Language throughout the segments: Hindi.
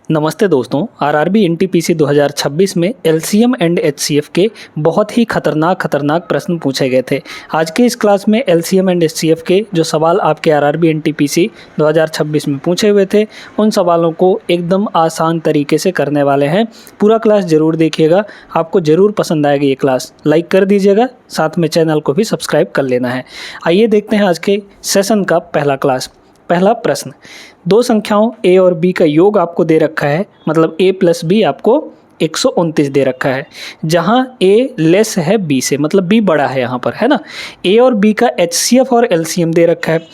नमस्ते दोस्तों, आरआरबी एनटीपीसी 2026 में एलसीएम एंड एचसीएफ के बहुत ही खतरनाक प्रश्न पूछे गए थे। आज के इस क्लास में एलसीएम एंड एचसीएफ के जो सवाल आपके आरआरबी एनटीपीसी 2026 में पूछे हुए थे, उन सवालों को एकदम आसान तरीके से करने वाले हैं। पूरा क्लास ज़रूर देखिएगा, आपको ज़रूर पसंद आएगी ये क्लास। लाइक कर दीजिएगा, साथ में चैनल को भी सब्सक्राइब कर लेना है। आइए देखते हैं आज के सेशन का पहला क्लास। पहला प्रश्न, दो संख्याओं a और b का योग आपको दे रखा है, मतलब a प्लस b आपको 129 दे रखा है, जहां a लेस है b से, मतलब b बड़ा है यहाँ पर, है ना। a और b का HCF और LCM दे रखा है।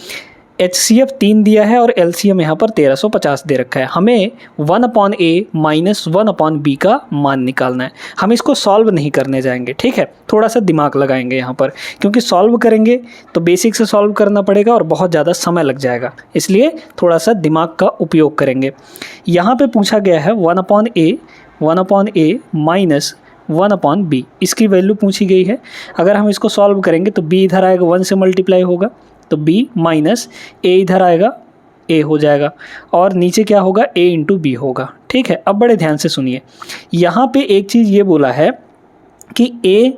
HCF 3 दिया है और LCM यहाँ पर 1350 दे रखा है। हमें 1/a माइनस 1/b का मान निकालना है। हम इसको सॉल्व नहीं करने जाएंगे, ठीक है, थोड़ा सा दिमाग लगाएंगे यहाँ पर, क्योंकि सॉल्व करेंगे तो बेसिक से सॉल्व करना पड़ेगा और बहुत ज़्यादा समय लग जाएगा, इसलिए थोड़ा सा दिमाग का उपयोग करेंगे। यहाँ पे पूछा गया है 1/a माइनस 1/b, इसकी वैल्यू पूछी गई है। अगर हम इसको सॉल्व करेंगे तो b इधर आएगा, 1 से मल्टीप्लाई होगा, तो b माइनस a इधर आएगा, a हो जाएगा, और नीचे क्या होगा, a इंटू बी होगा, ठीक है। अब बड़े ध्यान से सुनिए, यहाँ पे एक चीज़ ये बोला है कि a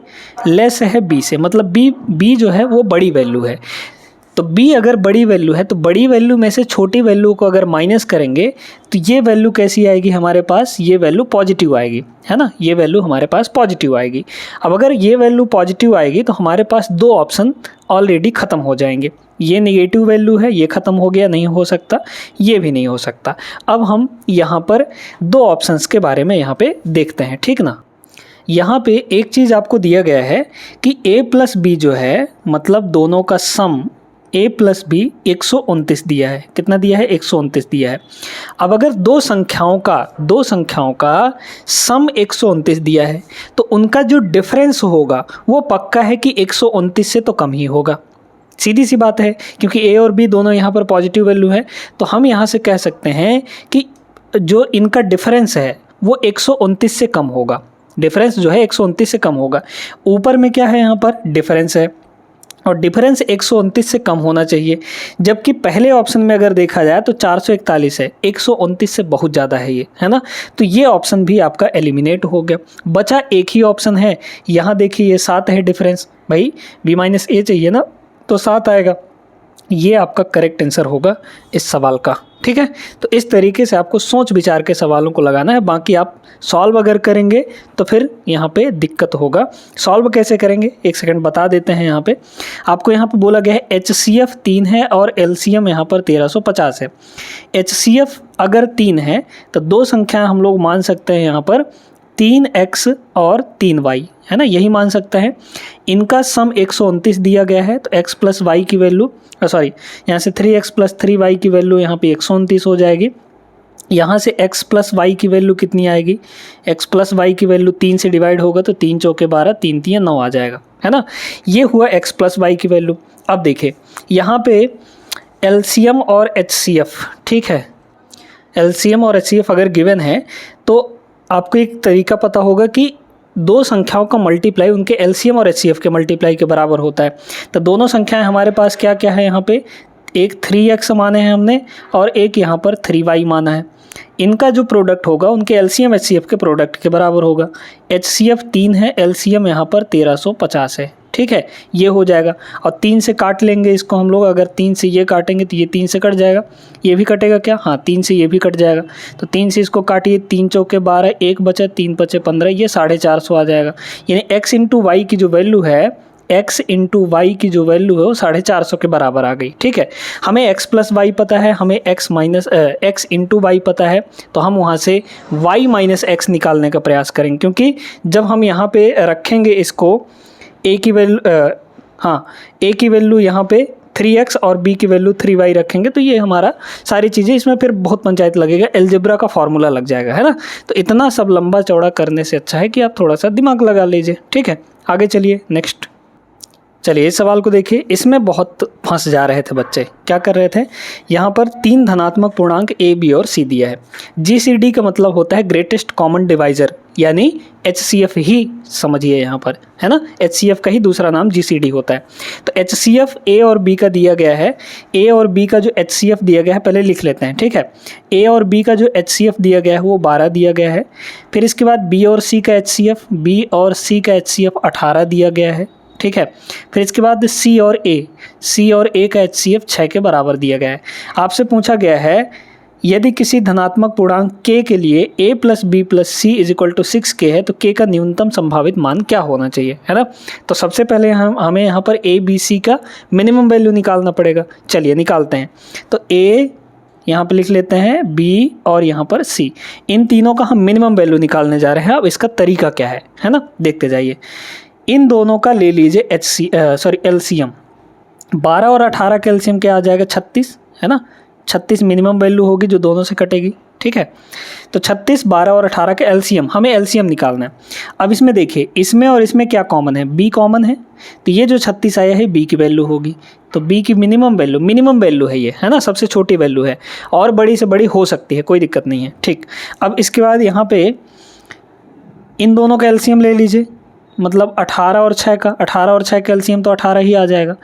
लेस है b से, मतलब b जो है वो बड़ी वैल्यू है। तो b अगर बड़ी वैल्यू है तो बड़ी वैल्यू में से छोटी वैल्यू को अगर माइनस करेंगे तो ये वैल्यू कैसी आएगी हमारे पास, ये वैल्यू पॉजिटिव आएगी, है ना। ये वैल्यू हमारे पास पॉजिटिव आएगी। अब अगर ये वैल्यू पॉजिटिव आएगी तो हमारे पास दो ऑप्शन ऑलरेडी ख़त्म हो जाएंगे। ये नेगेटिव वैल्यू है, ये ख़त्म हो गया, नहीं हो सकता, ये भी नहीं हो सकता। अब हम यहाँ पर दो ऑप्शंस के बारे में यहाँ पे देखते हैं, ठीक ना। यहाँ पे एक चीज़ आपको दिया गया है कि a प्लस बी जो है, मतलब दोनों का सम a प्लस बी 129 दिया है। कितना दिया है, 129 दिया है। अब अगर दो संख्याओं का सम 129 दिया है तो उनका जो डिफरेंस होगा वो पक्का है कि 129 से तो कम ही होगा। सीधी सी बात है, क्योंकि a और b दोनों यहाँ पर पॉजिटिव वैल्यू है, तो हम यहाँ से कह सकते हैं कि जो इनका डिफरेंस है वो 129 से कम होगा। डिफरेंस जो है 129 से कम होगा। ऊपर में क्या है, यहाँ पर डिफरेंस है और डिफरेंस 129 से कम होना चाहिए, जबकि पहले ऑप्शन में अगर देखा जाए तो 441 है, 129 से बहुत ज़्यादा है ये, है ना। तो ये ऑप्शन भी आपका एलिमिनेट हो गया। बचा एक ही ऑप्शन है, यहाँ देखिए ये 7 है डिफरेंस, भाई b माइनस a चाहिए ना, तो 7 आएगा। ये आपका करेक्ट आंसर होगा इस सवाल का, ठीक है। तो इस तरीके से आपको सोच विचार के सवालों को लगाना है। बाकी आप सॉल्व अगर करेंगे तो फिर यहाँ पे दिक्कत होगा। सॉल्व कैसे करेंगे, एक सेकंड बता देते हैं। यहाँ पे आपको यहाँ पे बोला गया है HCF 3 है और LCM यहाँ पर 1350 है। HCF अगर 3 है तो दो संख्याएं हम लोग मान सकते हैं यहाँ पर 3x और 3y, है ना, यही मान सकते हैं। इनका सम 129 दिया गया है, तो x प्लस वाई की वैल्यू यहाँ से 3x प्लस 3y की वैल्यू यहाँ पे 129 हो जाएगी। यहाँ से x प्लस वाई की वैल्यू कितनी आएगी, x प्लस वाई की वैल्यू 3 से डिवाइड होगा तो 3 चौके 12, 3 3 9 आ जाएगा, है ना। ये हुआ x प्लस वाई की वैल्यू। अब देखिए यहाँ पे LCM और HCF, ठीक है, LCM और HCF अगर गिवन है तो आपको एक तरीका पता होगा कि दो संख्याओं का मल्टीप्लाई उनके LCM और HCF के मल्टीप्लाई के बराबर होता है। तो दोनों संख्याएं हमारे पास क्या क्या है, यहाँ पे एक 3x माने हैं हमने और एक यहाँ पर 3y माना है। इनका जो प्रोडक्ट होगा उनके LCM HCF के प्रोडक्ट के बराबर होगा। HCF 3 है, LCM यहाँ पर 1350 है, ठीक है, ये हो जाएगा। और 3 से काट लेंगे इसको हम लोग, अगर 3 से ये काटेंगे तो ये 3 से कट जाएगा, ये भी कटेगा क्या, हाँ 3 से ये भी कट जाएगा। तो 3 से इसको काटिए, 3 चौके 12, 1 बचा, 3 बचे 15, ये 450 आ जाएगा। यानी x इंटू वाई की जो वैल्यू है, x इंटू वाई की जो वैल्यू है वो 450 के बराबर आ गई, ठीक है। हमें x प्लस वाई पता है, हमें x इंटू वाई पता है, तो हम वहाँ से y माइनस x निकालने का प्रयास करेंगे, क्योंकि जब हम यहाँ पे रखेंगे इसको a की वैल्यू यहाँ पे 3x और b की वैल्यू 3y रखेंगे, तो ये हमारा सारी चीज़ें, इसमें फिर बहुत पंचायत लगेगा, अलजेब्रा का फॉर्मूला लग जाएगा, है ना। तो इतना सब लंबा चौड़ा करने से अच्छा है कि आप थोड़ा सा दिमाग लगा लीजिए, ठीक है। आगे चलिए, नेक्स्ट चलिए इस सवाल को देखिए, इसमें बहुत फंस जा रहे थे बच्चे। क्या कर रहे थे, यहाँ पर 3 धनात्मक पूर्णांक ए, बी और सी दिया है। GCD का मतलब होता है ग्रेटेस्ट कॉमन डिवाइजर, यानी HCF ही समझिए यहाँ पर, है ना। HCF का ही दूसरा नाम GCD होता है। तो HCF A और B का दिया गया है। A और B का जो HCF दिया गया है पहले लिख लेते हैं, ठीक है। A और B का जो HCF दिया गया है वो 12 दिया गया है। फिर इसके बाद B और C का HCF, B और C का HCF 18 दिया गया है, ठीक है। फिर इसके बाद C और A का HCF 6 के बराबर दिया गया है। आपसे पूछा गया है यदि किसी धनात्मक पूर्णांक k के लिए a + b + c = 6k है तो k का न्यूनतम संभावित मान क्या होना चाहिए, है ना। तो सबसे पहले हमें यहाँ पर a, b, c का मिनिमम वैल्यू निकालना पड़ेगा। चलिए निकालते हैं। तो a यहाँ पर लिख लेते हैं, b और यहाँ पर c, इन तीनों का हम मिनिमम वैल्यू निकालने जा रहे हैं। अब इसका तरीका क्या है ना, देखते जाइए। इन दोनों का ले लीजिए LCM। 12 और 18 का LCM क्या आ जाएगा, 36, है ना। 36 मिनिमम वैल्यू होगी जो दोनों से कटेगी, ठीक है। तो 36, 12 और 18 का LCM, हमें LCM निकालना है। अब इसमें देखिए, इसमें और इसमें क्या कॉमन है, B कॉमन है। तो ये जो 36 आया है B की वैल्यू होगी। तो B की मिनिमम वैल्यू है ये, है ना, सबसे छोटी वैल्यू है, और बड़ी से बड़ी हो सकती है, कोई दिक्कत नहीं है, ठीक। अब इसके बाद यहाँ पे इन दोनों का LCM ले लीजिए, मतलब 18 और 6 का LCM तो 18 ही आ जाएगा।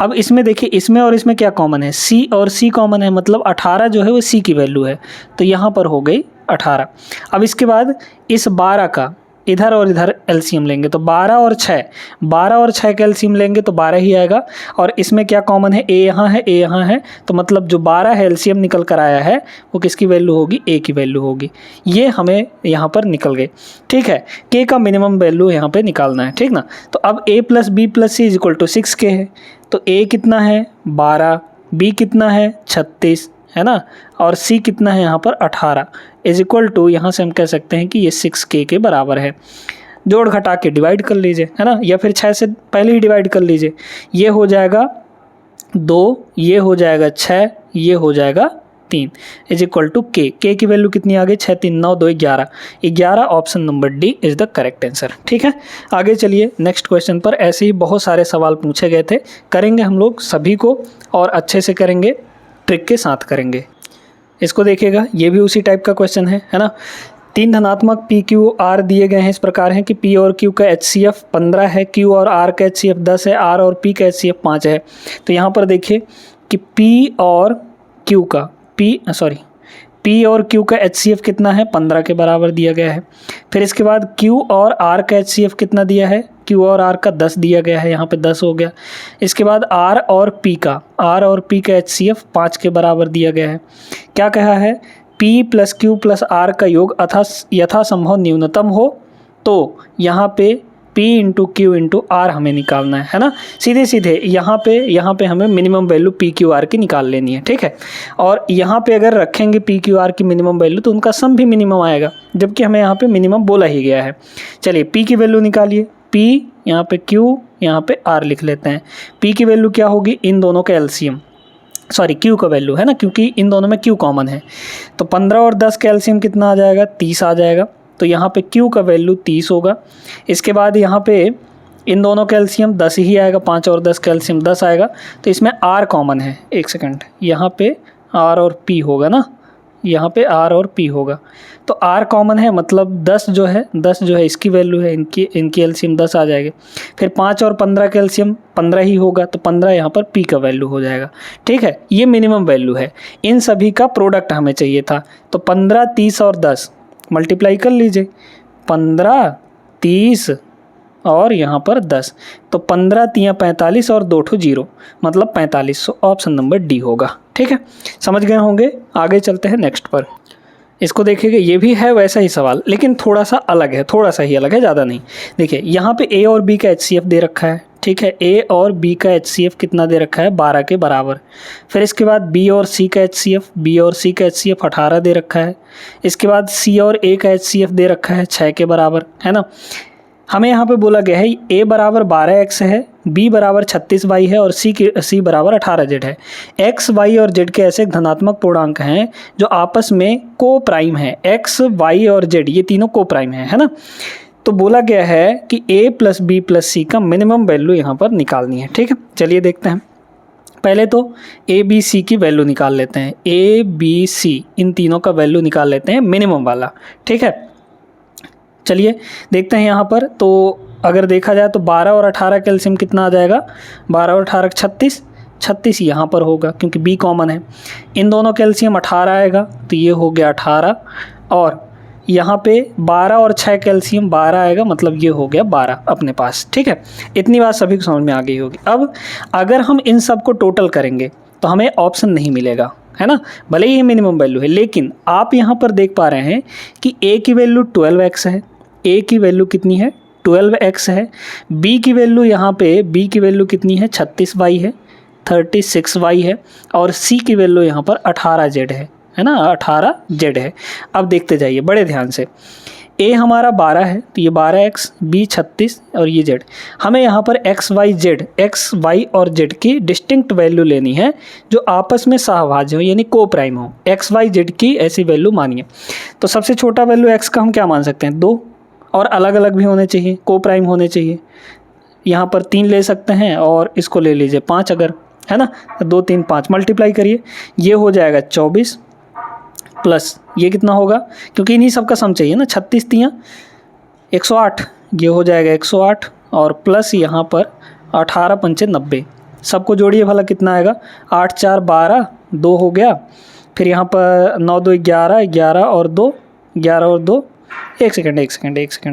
अब इसमें देखिए, इसमें और इसमें क्या कॉमन है, C और C कॉमन है, मतलब 18 जो है वो C की वैल्यू है, तो यहाँ पर हो गई 18। अब इसके बाद इस 12 का इधर और इधर LCM लेंगे तो 12 और 6 का LCM लेंगे तो 12 ही आएगा। और इसमें क्या कॉमन है, A यहाँ है, तो मतलब जो 12 है LCM निकल कर आया है वो किसकी वैल्यू होगी, A की वैल्यू होगी। ये हमें यहाँ पर निकल गए, ठीक है। K का मिनिमम वैल्यू यहाँ पे निकालना है, ठीक ना। तो अब A + B + C = 6K है। तो A कितना है, 12, B कितना है, 36, है ना, और C कितना है यहाँ पर 18, = यहाँ से हम कह सकते हैं कि ये 6K के बराबर है। जोड़ घटा के डिवाइड कर लीजिए, है ना, या फिर 6 से पहले ही डिवाइड कर लीजिए। ये हो जाएगा 2, ये हो जाएगा 6, ये हो जाएगा 3, = K की वैल्यू कितनी आ गई, 6, 3, 9, 2, 11। Option number D is the correct answer, ठीक है। आगे चलिए नेक्स्ट क्वेश्चन पर। ऐसे ही बहुत सारे सवाल पूछे गए थे, करेंगे हम लोग सभी को, और अच्छे से करेंगे, ट्रिक के साथ करेंगे। इसको देखिएगा, ये भी उसी टाइप का क्वेश्चन है ना। 3 धनात्मक P, Q, R दिए गए हैं, इस प्रकार हैं कि P और Q का HCF 15 है, Q और R का HCF 10 है, R और P का HCF 5 है। तो यहाँ पर देखिए कि P और Q का HCF कितना है, 15 के बराबर दिया गया है। फिर इसके बाद Q और R का HCF कितना दिया है, Q और R का 10 दिया गया है, यहाँ पे 10 हो गया। इसके बाद R और P का HCF 5 के बराबर दिया गया है। क्या कहा है, P + Q + R का योग यथासंभव न्यूनतम हो, तो यहाँ पे P × Q × R हमें निकालना है ना। सीधे यहाँ पे हमें minimum value P Q R की निकाल लेनी है, ठीक है। और यहाँ पे अगर रखेंगे P Q R की मिनिमम वैल्यू तो उनका सम भी मिनिमम आएगा, जबकि हमें यहाँ पे मिनिमम बोला ही गया है। चलिए P की वैल्यू निकालिए, P यहाँ पे Q, यहाँ पे R लिख लेते हैं। P की वैल्यू क्या होगी, इन दोनों का LCM, Q का वैल्यू है ना, क्योंकि इन दोनों में Q कॉमन है। तो 15 और 10 का LCM कितना आ जाएगा, 30 आ जाएगा। तो यहाँ पे Q का वैल्यू 30 होगा। इसके बाद यहाँ पे इन दोनों का LCM 10 ही आएगा, 5 और 10 का LCM 10 आएगा। तो इसमें R कॉमन है, एक सेकंड, यहाँ पे R और P होगा ना, यहाँ पे R और P होगा। तो R कॉमन है, मतलब 10 जो है इसकी वैल्यू है, इनकी LCM 10 आ जाएगी। फिर 5 और 15 का LCM 15 ही होगा, तो 15 यहाँ पर P का वैल्यू हो जाएगा, ठीक है। ये मिनिमम वैल्यू है, इन सभी का प्रोडक्ट हमें चाहिए था। तो 15, 30 और 10 मल्टीप्लाई कर लीजिए, 15, 30 और यहाँ पर 10, तो 15 × 45 और 2 0, मतलब 4500। ऑप्शन नंबर डी होगा, ठीक है। समझ गए होंगे। आगे चलते हैं नेक्स्ट पर। इसको देखिएगा, ये भी है वैसा ही सवाल, लेकिन थोड़ा सा ही अलग है, ज़्यादा नहीं। देखिए यहाँ पे A और B का HCF दे रखा है, ठीक है। A और B का HCF कितना दे रखा है, 12 के बराबर। फिर इसके बाद B और C का HCF 18 दे रखा है। इसके बाद C और A का HCF दे रखा है 6 के बराबर, है ना। हमें यहाँ पे बोला गया है A बराबर 12x है, B बराबर 36y है और C बराबर 18z है। x, y और z के ऐसे धनात्मक पूर्णांक हैं जो आपस में को प्राइम है। x, y और z ये तीनों को प्राइम है ना। तो बोला गया है कि a प्लस बी प्लस सी का मिनिमम वैल्यू यहाँ पर निकालनी है। ठीक है, चलिए देखते हैं। पहले तो ए बी सी की वैल्यू निकाल लेते हैं। ए बी सी इन तीनों का वैल्यू निकाल लेते हैं मिनिमम वाला। ठीक है, चलिए देखते हैं यहाँ पर। तो अगर देखा जाए तो 12 और 18 कैल्शियम कितना आ जाएगा, 12 और 18 36, 36 यहाँ पर होगा क्योंकि बी कॉमन है। इन दोनों कैल्शियम 18 आएगा तो ये हो गया 18, और यहाँ पे 12 और 6 कैल्शियम 12 आएगा, मतलब ये हो गया 12 अपने पास। ठीक है, इतनी बात सभी को समझ में आ गई होगी। अब अगर हम इन सब को टोटल करेंगे तो हमें ऑप्शन नहीं मिलेगा, है ना, भले ही ये मिनिमम वैल्यू है। लेकिन आप यहाँ पर देख पा रहे हैं कि ए की वैल्यू 12x है, ए की वैल्यू कितनी है 12x है, बी की वैल्यू यहाँ पे बी की वैल्यू कितनी है 36y है, 36y है, और सी की वैल्यू यहाँ पर 18z है ना, 18z है। अब देखते जाइए बड़े ध्यान से। ए हमारा 12 है तो ये 12x, बी 36 और ये z। हमें यहाँ पर x y और z की डिस्टिंक्ट वैल्यू लेनी है जो आपस में सहभाज्य हो, यानी को प्राइम हो। x y z की ऐसी वैल्यू मानिए। तो सबसे छोटा वैल्यू x का हम क्या मान सकते हैं 2, और अलग अलग भी होने चाहिए, को प्राइम होने चाहिए। यहाँ पर 3 ले सकते हैं और इसको ले लीजिए 5 अगर, है ना, 2 3 5 मल्टीप्लाई करिए, ये हो जाएगा 24 प्लस ये कितना होगा, क्योंकि इन्हीं सब का सम चाहिए ना, 36 3 108, ये हो जाएगा 108, और प्लस यहाँ पर 18 पंचे 90, सबको जोड़िए भला कितना आएगा, 8 4 12, 2 हो गया, फिर यहाँ पर 9 2 11, 11 और 2, 11 और 2, एक सेकंड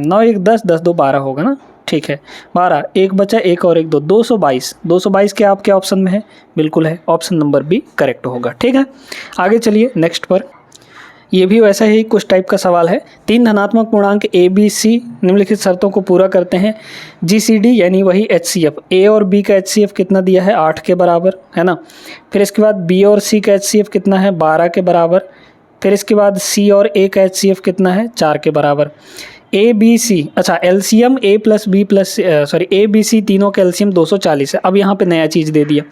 9 1 10, 10 2 12 होगा ना। ठीक है, 12, एक बचा, एक और एक 2, 222 क्या आपके ऑप्शन में है, बिल्कुल है, ऑप्शन नंबर बी करेक्ट होगा। ठीक है, आगे चलिए नेक्स्ट पर। ये भी वैसा ही कुछ टाइप का सवाल है। 3 धनात्मक पूर्णांक ए बी सी निम्नलिखित शर्तों को पूरा करते हैं। GCD यानी वही HCF, ए और बी का HCF कितना दिया है 8 के बराबर, है ना। फिर इसके बाद बी और सी का HCF कितना है 12 के बराबर। फिर इसके बाद सी और ए का HCF कितना है 4 के बराबर। ए बी सी, अच्छा LCM A plus B plus sorry A B C तीनों का एलसीएम 240 है। अब यहाँ पे नया चीज़ दे दिया,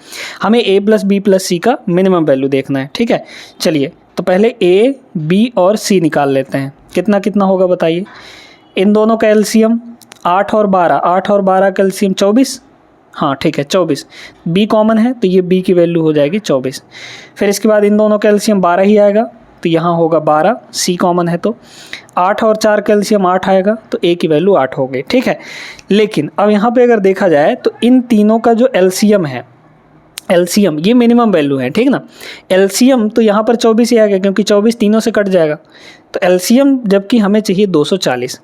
हमें ए प्लस बी प्लस सी का मिनिमम वैल्यू देखना है। ठीक है, चलिए तो पहले ए बी और सी निकाल लेते हैं, कितना कितना होगा बताइए। इन दोनों का एलसीएम 8 और 12, 8 और 12 का एलसीएम 24, हाँ ठीक है 24, बी कॉमन है तो ये बी की वैल्यू हो जाएगी 24। फिर इसके बाद इन दोनों का एलसीएम 12 ही आएगा तो यहाँ होगा 12, सी कॉमन है तो 8 और 4 का एलसीएम 8 आएगा तो ए की वैल्यू 8 हो गई। ठीक है, लेकिन अब यहाँ पे अगर देखा जाए तो इन तीनों का जो एलसीएम है, एलसीएम ये मिनिमम वैल्यू है, ठीक ना। एलसीएम तो यहाँ पर 24 ही आएगा क्योंकि 24 तीनों से कट जाएगा, तो एलसीएम जबकि हमें चाहिए 240।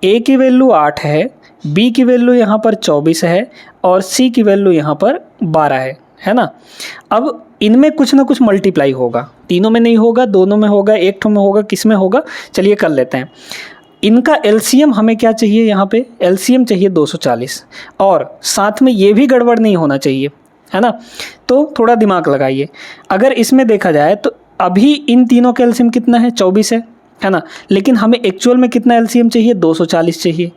ए की वैल्यू 8 है, बी की वैल्यू यहाँ पर 24 है और सी की वैल्यू यहाँ पर 12 है ना। अब इनमें कुछ ना कुछ मल्टीप्लाई होगा, तीनों में नहीं होगा, दोनों में होगा, एक ठो में होगा, किस में होगा, चलिए कर लेते हैं। इनका एलसीएम हमें क्या चाहिए, यहाँ पे एलसीएम चाहिए 240 और साथ में ये भी गड़बड़ नहीं होना चाहिए, है ना। तो थोड़ा दिमाग लगाइए, अगर इसमें देखा जाए तो अभी इन तीनों का एलसीएम कितना है 24 है ना, लेकिन हमें एक्चुअल में कितना एलसीएम चाहिए 240 चाहिए।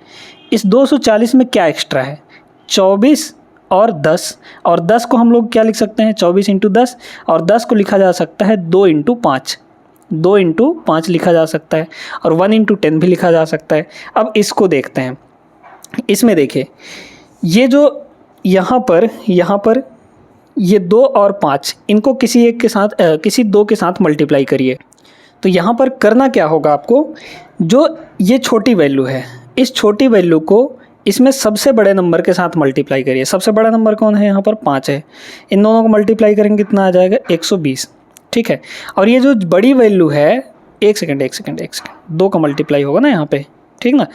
इस 240 में क्या एक्स्ट्रा है 24 और 10, और 10 को हम लोग क्या लिख सकते हैं 24 × 10, और 10 को लिखा जा सकता है 2 × 5, 2 × 5 लिखा जा सकता है, और 1 × 10 भी लिखा जा सकता है। अब इसको देखते हैं, इसमें देखिए ये जो यहाँ पर ये 2 और 5 इनको किसी एक के साथ किसी 2 के साथ मल्टीप्लाई करिए। तो यहाँ पर करना क्या होगा आपको, जो ये छोटी वैल्यू है इस छोटी वैल्यू को इसमें सबसे बड़े नंबर के साथ मल्टीप्लाई करिए। सबसे बड़ा नंबर कौन है, यहाँ पर 5 है, इन दोनों को मल्टीप्लाई करेंगे कितना आ जाएगा 120। ठीक है, और ये जो बड़ी वैल्यू है, एक सेकंड 2 का मल्टीप्लाई होगा ना यहाँ पे, ठीक ना,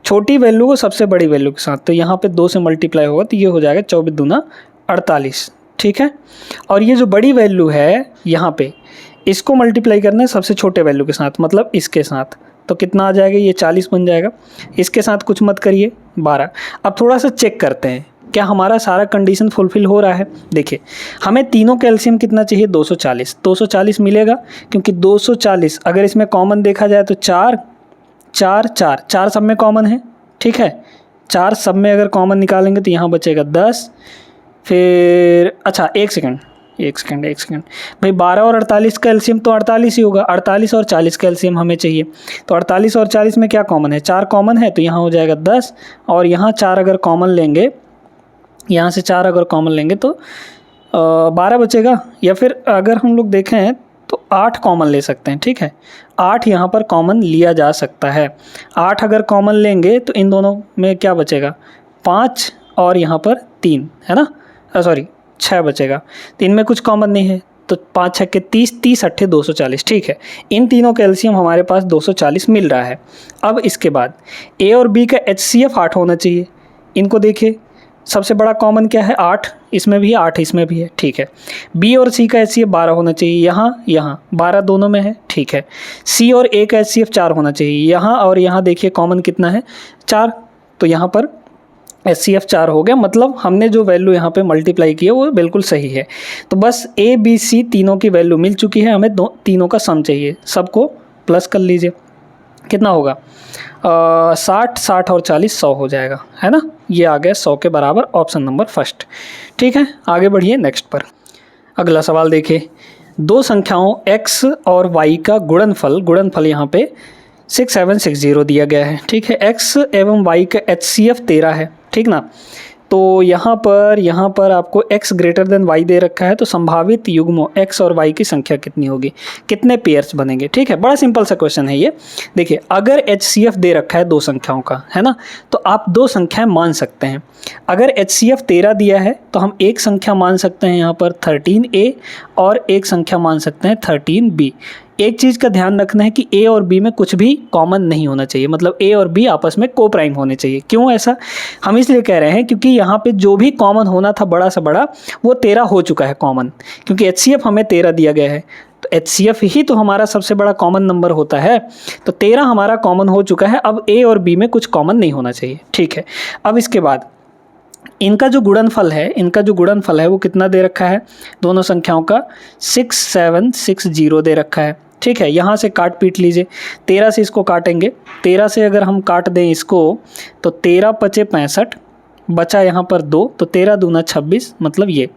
छोटी वैल्यू को सबसे बड़ी वैल्यू के साथ, तो यहाँ पे 2 से मल्टीप्लाई होगा तो ये हो जाएगा 24 दूना 48। ठीक है, और ये जो बड़ी वैल्यू है यहाँ पे इसको मल्टीप्लाई करना है सबसे छोटे वैल्यू के साथ, मतलब इसके साथ, तो कितना आ जाएगा ये 40 बन जाएगा। इसके साथ कुछ मत करिए 12। अब थोड़ा सा चेक करते हैं क्या हमारा सारा कंडीशन फुलफिल हो रहा है। देखिए हमें तीनों का एलसीएम कितना चाहिए 240, 240 मिलेगा क्योंकि 240 अगर इसमें कॉमन देखा जाए तो 4 सब में कॉमन है। ठीक है, 4 सब में अगर कॉमन निकालेंगे तो यहाँ बचेगा 10, फिर अच्छा एक सेकंड एक सेकंड भाई, 12 और 48 का एलसीएम तो 48 ही होगा, 48 और 40 का एलसीएम हमें चाहिए। तो 48 और 40 में क्या कॉमन है, 4 कॉमन है, तो यहाँ हो जाएगा 10, और यहाँ 4 अगर कॉमन लेंगे, यहाँ से 4 अगर कॉमन लेंगे तो 12 बचेगा, या फिर अगर हम लोग देखें तो 8 कॉमन ले सकते हैं, ठीक है, 8 यहाँ पर कॉमन लिया जा सकता है। 8 अगर कॉमन लेंगे तो इन दोनों में क्या बचेगा, 5 और यहाँ पर 3 है ना, सॉरी 6 बचेगा, तो इनमें कुछ कॉमन नहीं है, तो 5 6 के 30, 30 8 240, ठीक है। इन तीनों का एलसीएम हमारे पास 240 मिल रहा है। अब इसके बाद ए और बी का एचसीएफ 8 होना चाहिए। इनको देखिए, सबसे बड़ा कॉमन क्या है, 8, इसमें भी 8, इसमें भी है, ठीक है। बी और सी का एचसीएफ 12 होना चाहिए, यहाँ 12 दोनों में है, ठीक है। सी और ए का एचसीएफ 4 होना चाहिए, यहाँ और यहाँ देखिए कॉमन कितना है, 4, तो यहाँ पर एचसीएफ 4 हो गया, मतलब हमने जो वैल्यू यहाँ पे मल्टीप्लाई की है वो बिल्कुल सही है। तो बस ए बी सी तीनों की वैल्यू मिल चुकी है, हमें तीनों का सम चाहिए, सबको प्लस कर लीजिए, कितना होगा 60, 60 और 40 100 हो जाएगा, है ना, ये आ गया 100 के बराबर, ऑप्शन नंबर फर्स्ट, ठीक है। आगे बढ़िए नेक्स्ट पर। अगला सवाल देखिए, दो संख्याओं x और y का गुणनफल यहाँ पे 6760 दिया गया है, ठीक है। x एवं y का HCF 13 है, ठीक ना। तो यहाँ पर आपको x ग्रेटर देन y दे रखा है, तो संभावित युग्मों x और y की संख्या कितनी होगी, कितने पेयर्स बनेंगे, ठीक है। बड़ा सिंपल सा क्वेश्चन है ये। देखिए, अगर HCF दे रखा है दो संख्याओं का, है ना, तो आप दो संख्याएं मान सकते हैं। अगर HCF 13 दिया है तो हम एक संख्या मान सकते हैं यहाँ पर 13A, और एक संख्या मान सकते हैं 13B। एक चीज़ का ध्यान रखना है कि ए और बी में कुछ भी कॉमन नहीं होना चाहिए, मतलब ए और बी आपस में को प्राइम होने चाहिए। क्यों ऐसा हम इसलिए कह रहे हैं, क्योंकि यहाँ पे जो भी कॉमन होना था बड़ा से बड़ा, वो 13 हो चुका है कॉमन, क्योंकि एचसीएफ हमें 13 दिया गया है, तो एचसीएफ ही तो हमारा सबसे बड़ा कॉमन नंबर होता है, तो 13 हमारा कॉमन हो चुका है। अब ए और बी में कुछ कॉमन नहीं होना चाहिए, ठीक है। अब इसके बाद इनका जो गुणनफल है वो कितना दे रखा है, दोनों संख्याओं का 6760 दे रखा है, ठीक है। यहाँ से काट पीट लीजिए, 13 से इसको काटेंगे, 13 से अगर हम काट दें इसको तो 13 पचे 65, बचा यहाँ पर 2, तो 13 दूना 26, मतलब ये।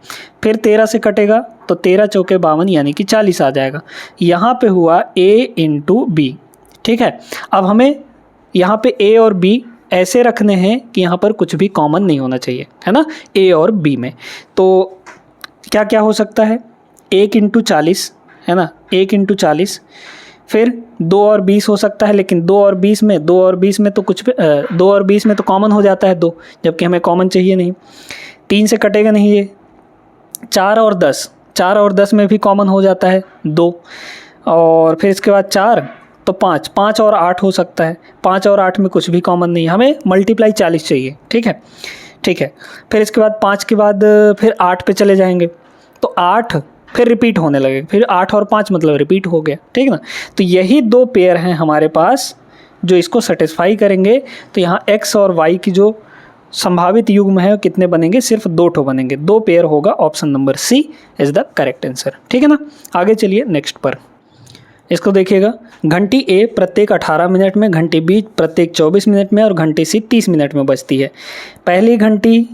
फिर 13 से कटेगा तो 13 चौके 52, यानी कि 40 आ जाएगा। यहाँ पे हुआ a इंटू बी, ठीक है। अब हमें यहाँ पे a और b ऐसे रखने हैं कि यहाँ पर कुछ भी कॉमन नहीं होना चाहिए, है ना, a और b में। तो क्या क्या हो सकता है, 1 इंटू 40, है ना, 1 इंटू 40, फिर 2 और 20 हो सकता है, लेकिन 2 और 20 में तो कुछ भी 2 और 20 में तो कॉमन हो जाता है 2, जबकि हमें कॉमन चाहिए नहीं। 3 से कटेगा नहीं ये। 4 और 10 में भी कॉमन हो जाता है 2, और फिर इसके बाद 4 तो 5 और 8 हो सकता है, 5 और 8 में कुछ भी कॉमन नहीं, हमें मल्टीप्लाई 40 चाहिए, ठीक है। फिर इसके बाद 5 के बाद फिर 8 पे चले जाएंगे, तो 8 फिर रिपीट होने लगे, फिर 8 और 5 मतलब रिपीट हो गया, ठीक ना। तो यही दो पेयर हैं हमारे पास जो इसको सेटिस्फाई करेंगे। तो यहाँ x और y की जो संभावित युग्म है कितने बनेंगे, सिर्फ 2 ठो बनेंगे, 2 पेयर होगा, option number C is the correct answer, ठीक है ना। आगे चलिए नेक्स्ट पर। इसको देखिएगा, घंटी ए प्रत्येक 18 मिनट में, घंटी बी प्रत्येक 24 मिनट में और घंटी सी 30 मिनट में बजती है। पहली घंटी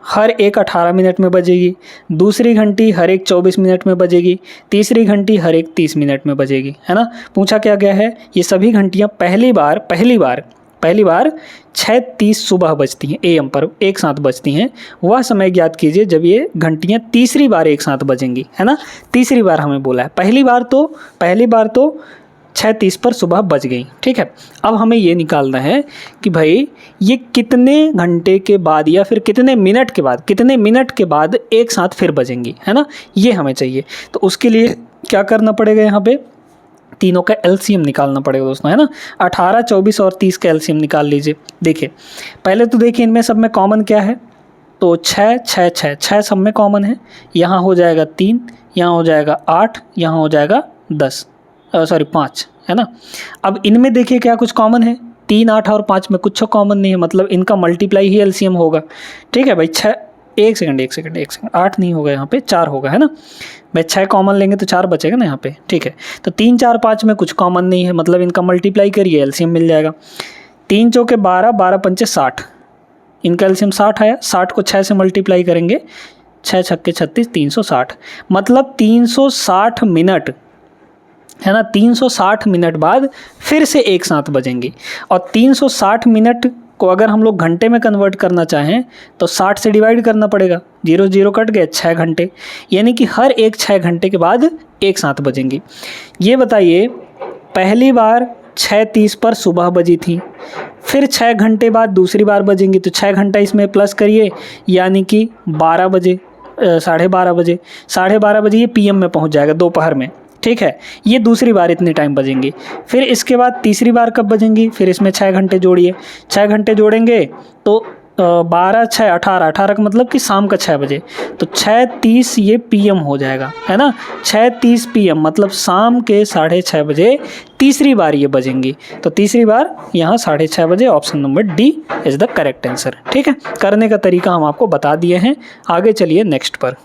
हर एक 18 मिनट में बजेगी, दूसरी घंटी हर एक 24 मिनट में बजेगी, तीसरी घंटी हर एक 30 मिनट में बजेगी, है ना। पूछा क्या गया है, ये सभी घंटियाँ पहली बार 6:30 सुबह बजती हैं, AM पर एक साथ बजती हैं। वह समय ज्ञात कीजिए जब ये घंटियाँ तीसरी बार एक साथ बजेंगी, है ना। तीसरी बार हमें बोला है, पहली बार तो 6:30 पर सुबह बज गई, ठीक है। अब हमें ये निकालना है कि भाई ये कितने घंटे के बाद या फिर कितने मिनट के बाद एक साथ फिर बजेंगी, है ना, ये हमें चाहिए। तो उसके लिए क्या करना पड़ेगा, यहाँ पे तीनों का एलसीएम निकालना पड़ेगा दोस्तों, है ना। 18, 24 और 30 का एलसीएम निकाल लीजिए। देखिए पहले तो देखिए इनमें सब में कॉमन क्या है, तो 6 सब में कॉमन है। यहाँ हो जाएगा 3, यहाँ हो जाएगा 8, यहाँ हो जाएगा 5, है ना। अब इनमें देखिए क्या कुछ कॉमन है, 3, 8 और 5 में कुछ कॉमन नहीं है, मतलब इनका मल्टीप्लाई ही एलसीएम होगा, ठीक है भाई। 6 एक सेकंड 8 नहीं होगा, यहाँ पे 4 होगा, है ना भाई। 6 कॉमन लेंगे तो 4 बचेगा ना यहाँ पे, ठीक है। तो 3, 4, 5 में कुछ कॉमन नहीं है, मतलब इनका मल्टीप्लाई करिए, एलसीएम मिल जाएगा। 3 चौके 12, 12 पंचे 60, इनका एलसीएम 60 आया। 60 को 6 से मल्टीप्लाई करेंगे 6 छक्के 36, 360, मतलब 360 मिनट, है ना, 360 मिनट बाद फिर से एक साथ बजेंगी। और 360 मिनट को अगर हम लोग घंटे में कन्वर्ट करना चाहें तो 60 से डिवाइड करना पड़ेगा, 0 0 कट गए, 6 घंटे, यानी कि हर एक 6 घंटे के बाद एक साथ बजेंगी। ये बताइए, पहली बार 6:30 पर सुबह बजी थी, फिर 6 घंटे बाद दूसरी बार बजेंगी, तो 6 घंटा इसमें प्लस करिए, यानी कि 12 बजे, 12:30 बजे, 12:30 बजे ये PM में पहुंच जाएगा, दोपहर में, ठीक है। ये दूसरी बार इतनी टाइम बजेंगी। फिर इसके बाद तीसरी बार कब बजेंगी, फिर इसमें 6 घंटे जोड़िए, 6 घंटे जोड़ेंगे तो 12 6 18, 18 का मतलब कि शाम का 6 बजे, तो 6:30 ये PM हो जाएगा, है ना। 6:30 PM मतलब शाम के 6:30 बजे तीसरी बार ये बजेंगी। तो तीसरी बार यहाँ 6:30 बजे, option number D is the correct answer, ठीक है। करने का तरीका हम आपको बता दिए हैं। आगे चलिए नेक्स्ट पर।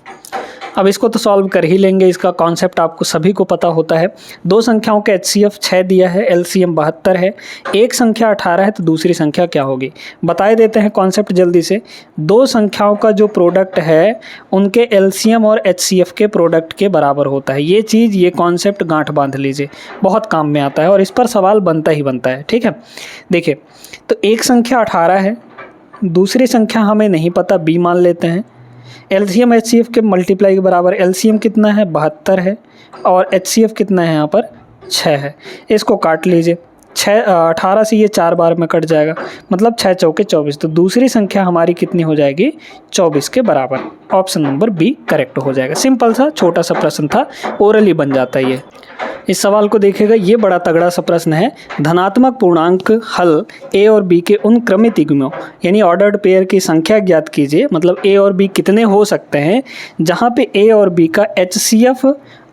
अब इसको तो सॉल्व कर ही लेंगे, इसका कॉन्सेप्ट आपको सभी को पता होता है। दो संख्याओं का HCF 6 दिया है, LCM 72 है, एक संख्या 18 है, तो दूसरी संख्या क्या होगी, बताए देते हैं कॉन्सेप्ट जल्दी से। दो संख्याओं का जो प्रोडक्ट है उनके LCM और HCF के प्रोडक्ट के बराबर होता है। ये चीज़, ये कॉन्सेप्ट गांठ बांध लीजिए, बहुत काम में आता है और इस पर सवाल बनता ही बनता है, ठीक है। देखिए, तो एक संख्या 18 है, दूसरी संख्या हमें नहीं पता, B मान लेते हैं। LCM HCF के मल्टीप्लाई के बराबर, LCM कितना है 72 है और HCF कितना है यहाँ पर 6 है। इसको काट लीजिए, 18 से ये 4 बार में कट जाएगा, मतलब 6 चौके 24, तो दूसरी संख्या हमारी कितनी हो जाएगी 24 के बराबर। ऑप्शन नंबर B करेक्ट हो जाएगा। सिंपल सा छोटा सा प्रश्न था, ओरली बन जाता है ये। इस सवाल को देखिएगा, ये बड़ा तगड़ा सा प्रश्न है। धनात्मक पूर्णांक हल A और B के उन क्रमित युग्मों यानी ऑर्डर्ड पेयर की संख्या ज्ञात कीजिए, मतलब A और B कितने हो सकते हैं जहाँ पे A और B का HCF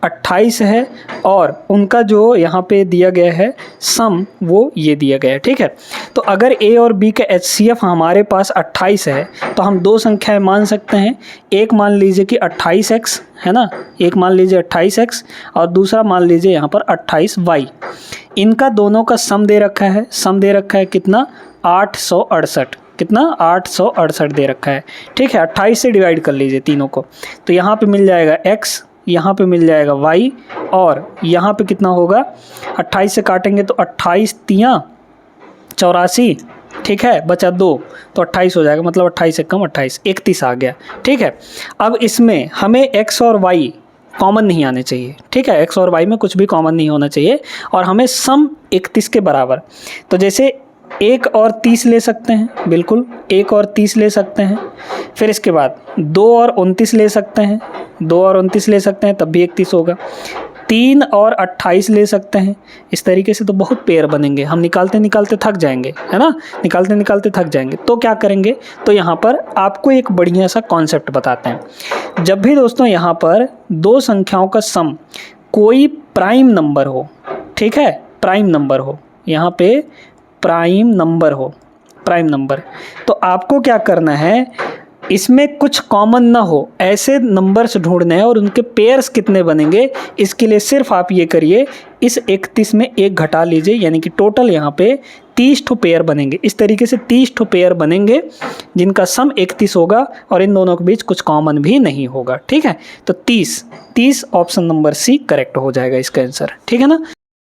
28 है और उनका जो यहाँ पे दिया गया है सम, वो ये दिया गया है, ठीक है। तो अगर A और B का HCF हमारे पास 28 है तो हम दो संख्याएं मान सकते हैं। एक मान लीजिए कि 28x है ना, एक मान लीजिए 28x और दूसरा मान लीजिए यहाँ पर 28y। इनका दोनों का सम दे रखा है, सम दे रखा है कितना 868, कितना 868 दे रखा है, ठीक है। 28 से डिवाइड कर लीजिए तीनों को, तो यहाँ पे मिल जाएगा x, यहाँ पे मिल जाएगा y और यहाँ पे कितना होगा 28 से काटेंगे तो 28 तियाँ 84, ठीक है, बचा 2 तो 28 हो जाएगा, मतलब 28 से कम 28, 31 आ गया, ठीक है। अब इसमें हमें x और y कॉमन नहीं आने चाहिए, ठीक है, x और y में कुछ भी कॉमन नहीं होना चाहिए और हमें सम 31 के बराबर। तो जैसे 1 और 30 ले सकते हैं, बिल्कुल 1 और 30 ले सकते हैं। फिर इसके बाद 2 और 29 ले सकते हैं, 2 और 29 ले सकते हैं, तब भी 31 होगा। 3 और 28 ले सकते हैं। इस तरीके से तो बहुत पेयर बनेंगे, हम निकालते निकालते थक जाएंगे, है ना, निकालते निकालते थक जाएंगे। तो क्या करेंगे, तो यहाँ पर आपको एक बढ़िया सा कॉन्सेप्ट बताते हैं। जब भी दोस्तों यहाँ पर दो संख्याओं का सम कोई प्राइम नंबर हो, ठीक है, प्राइम नंबर हो, यहाँ पे प्राइम नंबर हो, प्राइम नंबर, तो आपको क्या करना है, इसमें कुछ कॉमन ना हो ऐसे नंबर्स ढूंढने हैं और उनके पेयर्स कितने बनेंगे, इसके लिए सिर्फ आप ये करिए, इस 31 में 1 घटा लीजिए, यानी कि टोटल यहाँ पे 30 ठो पेयर बनेंगे। इस तरीके से 30 ठो पेयर बनेंगे जिनका सम 31 होगा और इन दोनों के बीच कुछ कॉमन भी नहीं होगा, ठीक है। तो 30 ऑप्शन नंबर C करेक्ट हो जाएगा इसका आंसर, ठीक है ना।